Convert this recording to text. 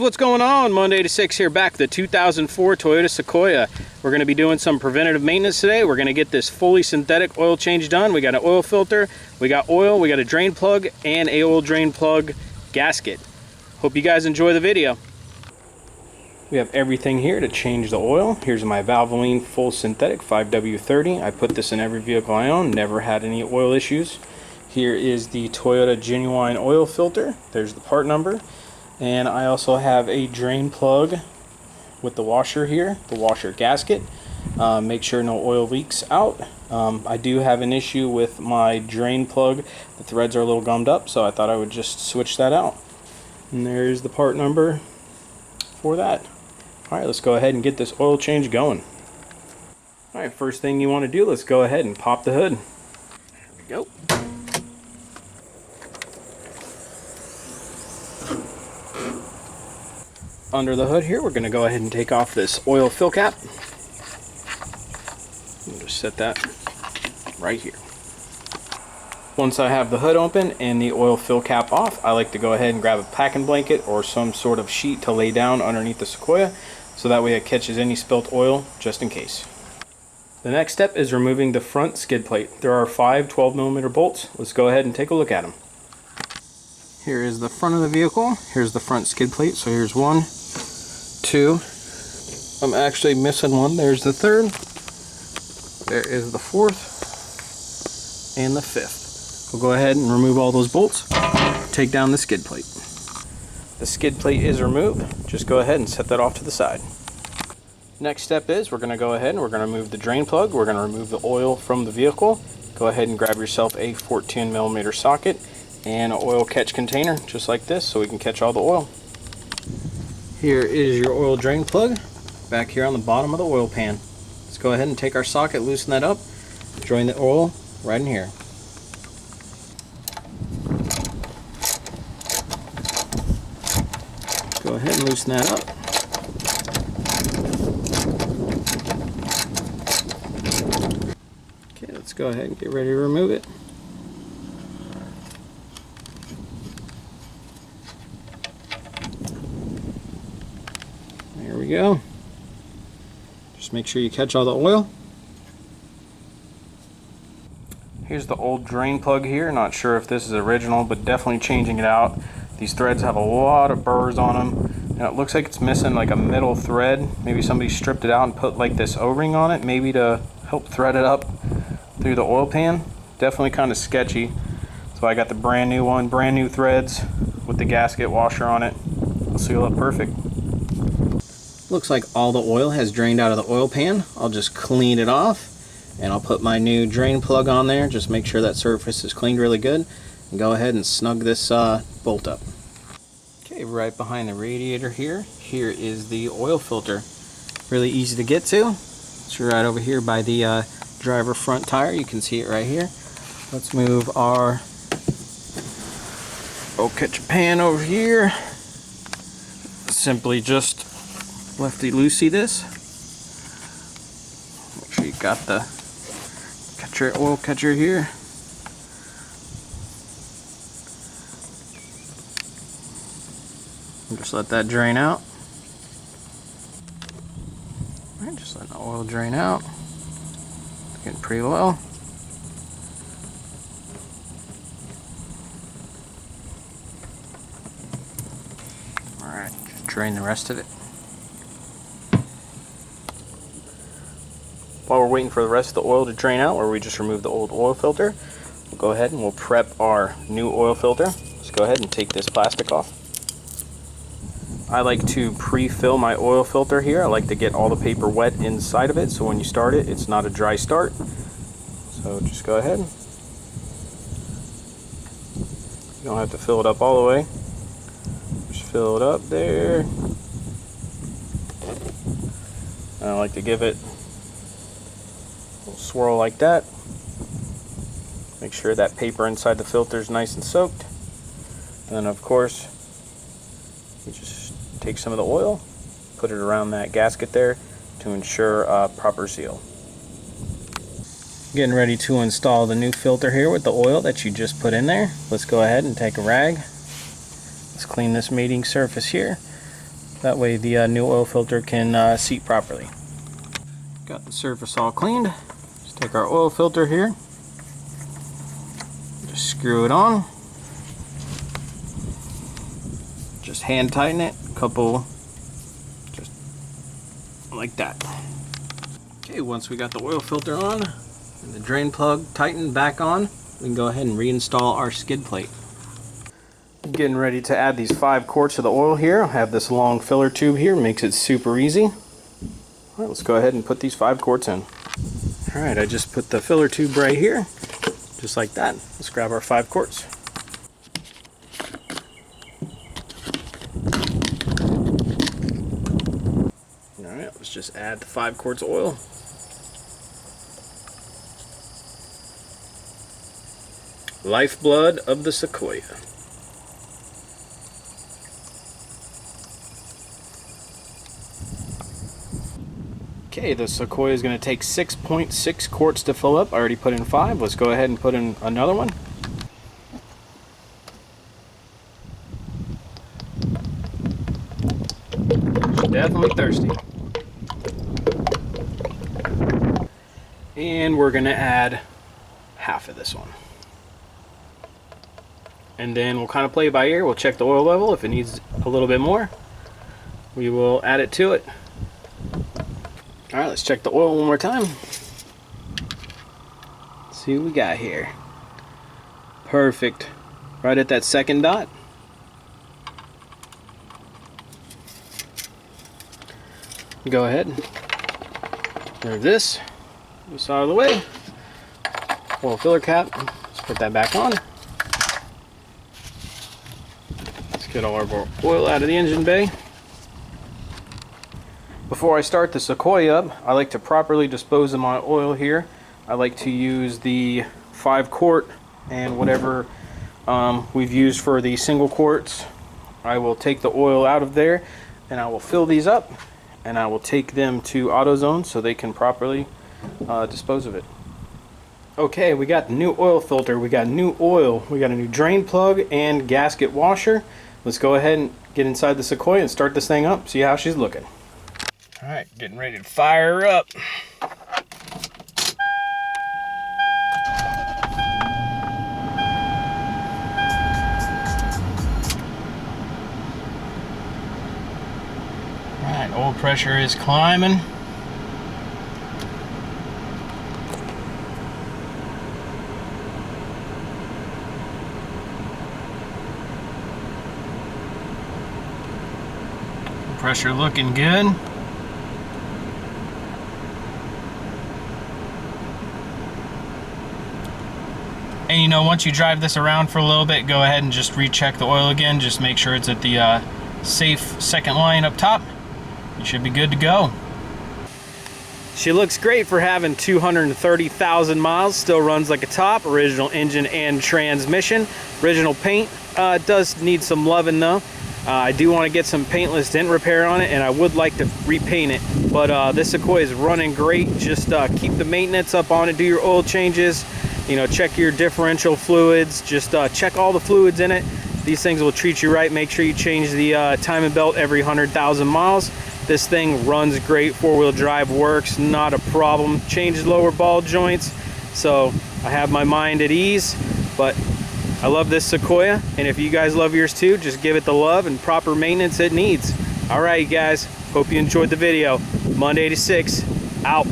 what's going on? Monday to 6 here, back with the 2004 Toyota Sequoia. We're going to be doing some preventative maintenance today. We're going to get this fully synthetic oil change done. We got an oil filter, we got oil, we got a drain plug, and a oil drain plug gasket. Hope you guys enjoy the video. We have everything here to change the oil. Here's my Valvoline full synthetic 5W30. I put this in every vehicle I own, never had any oil issues. Here is the Toyota genuine oil filter. There's the part number. And I also have a drain plug with the washer here, the washer gasket. Make sure no oil leaks out. I do have an issue with my drain plug. The threads are a little gummed up, so I thought I would just switch that out. And there's the part number for that. Alright, let's go ahead and get this oil change going. Alright, first thing you want to do, let's go ahead and pop the hood. There we go. Under the hood here, we're going to go ahead and take off this oil fill cap. And just set that right here. Once I have the hood open and the oil fill cap off, I like to go ahead and grab a packing blanket or some sort of sheet to lay down underneath the Sequoia, so that way it catches any spilt oil just in case. The next step is removing the front skid plate. There are 5 12mm bolts. Let's go ahead and take a look at them. Here is the front of the vehicle. Here's the front skid plate. So here's 1, 2. I'm actually missing one. There's the 3rd. There is the 4th. And the 5th. We'll go ahead and remove all those bolts. Take down the skid plate. The skid plate is removed. Just go ahead and set that off to the side. Next step is we're going to go ahead and we're going to remove the drain plug. We're going to remove the oil from the vehicle. Go ahead and grab yourself a 14mm socket and an oil catch container just like this, so we can catch all the oil. Here is your oil drain plug back here on the bottom of the oil pan. Let's go ahead and take our socket, loosen that up, join the oil right in here. Go ahead and loosen that up. Okay, let's go ahead and get ready to remove it. There we go. Just make sure you catch all the oil. Here's the old drain plug here. Not sure if this is original, but definitely changing it out. These threads have a lot of burrs on them. And it looks like it's missing like a middle thread. Maybe somebody stripped it out and put like this O-ring on it, maybe to help thread it up through the oil pan. Definitely kind of sketchy. So I got the brand new one, brand new threads with the gasket washer on it. It'll seal up perfect. Looks like all the oil has drained out of the oil pan. I'll just clean it off and I'll put my new drain plug on there. Just make sure that surface is cleaned really good and go ahead and snug this bolt up. Okay, right behind the radiator here is the oil filter. Really easy to get to. It's right over here by the driver front tire. You can see it right here. Let's move our oil catch pan over here. Simply just lefty loosey this. Make sure you got the catcher, oil catcher here. And just let that drain out. Alright, just letting the oil drain out. It's getting pretty low. Alright, just drain the rest of it. While we're waiting for the rest of the oil to drain out, where we just removed the old oil filter, we'll go ahead and we'll prep our new oil filter. Let's go ahead and take this plastic off. I like to pre-fill my oil filter here. I like to get all the paper wet inside of it, so when you start it, it's not a dry start. So just go ahead. You don't have to fill it up all the way. Just fill it up there. And I like to give it swirl like that. Make sure that paper inside the filter is nice and soaked. And then of course you just take some of the oil, put it around that gasket there to ensure proper seal. Getting ready to install the new filter here with the oil that you just put in there. Let's go ahead and take a rag. Let's clean this mating surface here. That way the new oil filter can seat properly. Got the surface all cleaned. Just take our oil filter here. Just screw it on. Just hand tighten it. Couple, just like that. Okay, once we got the oil filter on and the drain plug tightened back on, we can go ahead and reinstall our skid plate. Getting ready to add these 5 quarts of the oil here. I have this long filler tube here, makes it super easy. Alright, let's go ahead and put these 5 quarts in. Alright, I just put the filler tube right here, just like that. Let's grab our 5 quarts. Alright, let's just add the 5 quarts of oil. Lifeblood of the Sequoia. Okay, the Sequoia is going to take 6.6 quarts to fill up. I already put in 5. Let's go ahead and put in another one. She's definitely thirsty. And we're going to add half of this one. And then we'll kind of play by ear. We'll check the oil level. If it needs a little bit more, we will add it to it. Alright, let's check the oil one more time. Let's see what we got here. Perfect. Right at that second dot. Go ahead. Remove this. This out of the way. Oil filler cap. Let's put that back on. Let's get all of our oil out of the engine bay. Before I start the Sequoia up, I like to properly dispose of my oil here. I like to use the 5 quart and whatever we've used for the single quarts. I will take the oil out of there and I will fill these up and I will take them to AutoZone so they can properly dispose of it. Okay, we got the new oil filter, we got new oil, we got a new drain plug and gasket washer. Let's go ahead and get inside the Sequoia and start this thing up, see how she's looking. Alright, getting ready to fire her up. Alright, oil pressure is climbing. Pressure looking good. And you know, once you drive this around for a little bit, go ahead and just recheck the oil again. Just make sure it's at the safe second line up top. You should be good to go. She looks great for having 230,000 miles. Still runs like a top. Original engine and transmission. Original paint. Does need some loving though. I do want to get some paintless dent repair on it, and I would like to repaint it. But this Sequoia is running great. Just keep the maintenance up on it. Do your oil changes. You know, check your differential fluids. Just check all the fluids in it. These things will treat you right. Make sure you change the timing belt every 100,000 miles. This thing runs great. 4-wheel drive works, not a problem. Changes lower ball joints, so I have my mind at ease. But I love this Sequoia, and if you guys love yours too, just give it the love and proper maintenance it needs. All right, you guys. Hope you enjoyed the video. Monday to 6, out.